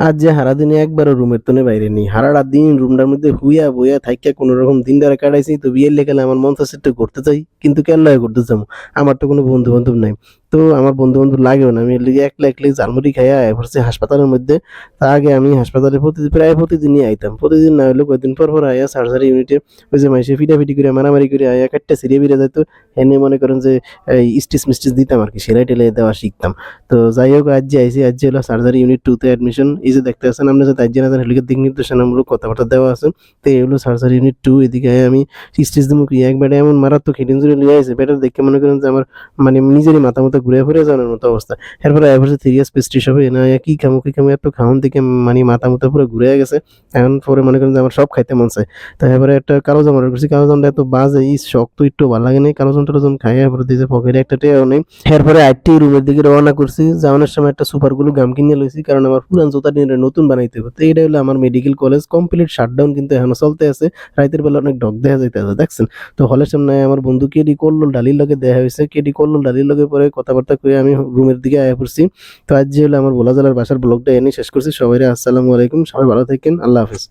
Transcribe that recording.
আজ যে সারাদিনে একবারও রুমের তনে বাইরে নেই, সারাটা দিন রুমটার মধ্যে হুইয়া বইয়া থাইকা কোনো রকম দিন দ্বারা কাটাইছি। তো বিয়ের লেখালে আমার মন চাচ্ছে একটু ঘুরতে চাই, কিন্তু কেল্লায় ঘুরতে যাবো? আমার তো কোনো বন্ধু বান্ধব নাই। তো আমার বন্ধু বান্ধব লাগেও না, আমি এর লিগে একলা একলাই ঝালমুড়ি খাইয়া আয়া পড়ছি হাসপাতালের মধ্যে। তা আগে আমি হাসপাতালে প্রায় প্রতিদিনই আইতাম, প্রতিদিন না হলেও কয়েকদিন পর পর আয়া সার্জারি ইউনিটে ওই যে মাইসে ফিটাফিটি করে মারামারি করে আয়া কাটটা সিরিয়ে বেরিয়ে যাইতো। এনে মনে করেন যে এই স্টিচ মিস্টিচ দিতাম আর কি, সেলাই টেলাই দেওয়া শিখতাম। তো যাই হোক, আজ যে আইসি, আজ যে হলো সার্জারি ইউনিট 2 তে অ্যাডমিশন। এই যে দেখতে আছেন আপনি, যে তাই যে হেলিকের দিক নির্দেশনামূলক কথাবার্তা দেওয়া আছে। তো এই হলো সার্জারি ইউনিট 2। এদিকে আমি স্টিচ দিমু কি একবারে এমন মারাত্মক হেড ইনজুরি লিয়ে আইছে, বেটার দেখে মনে করেন যে আমার মানে নিজেরই মাথা মতো ঘুরে ফিরে যাওয়ার মতো অবস্থা। এরপরে এবার সিরিয়াস পেস্ট্রিস হবে না, কি খামো কি খামো, এত খাওয়ান থেকে মানে মাথা মতো পুরো ঘুরে গেছে। এখন পরে মনে করেন যে আমার সব খাইতে মন চায়। তো এবারে একটা কালো জাম অর্ডার করছি, কালো জামটা এত বাজে, এই শক্ত একটু ভালো লাগে নাই। কালো জাম টালো জাম খাই, এরপরে দিয়েছে পকেটে একটা টেও নেই। এরপরে আইটি রুমের দিকে রওনা করছি। যাওয়ানোর সময় একটা সুপার গুলো গাম কিনে লইছি, কারণ আমার পুরান জুতা নিয়ে নতুন বানাইতে হবে। তো এটা হলো আমার মেডিকেল কলেজ কমপ্লিট শাটডাউন, কিন্তু এখনো চলতে আছে। রাতের বেলা অনেক ডগ দেখা যাইতেছে, দেখছেন? তো হলের সামনে আমার বন্ধু কেডি কল্লোল ডালির লগে দেখা হয়েছে, কেডি কল্লোল ডালির লগে পরে কথাবার্তা কয়ে আমি রুমের দিকে আয়া পড়ছি। তো আজ যে হলো আমার ভোলা জেলার বাসার ব্লগটা এনে শেষ করছি। সবাই আসসালামু আলাইকুম, সবাই ভালো থাকেন, আল্লাহ হাফেজ।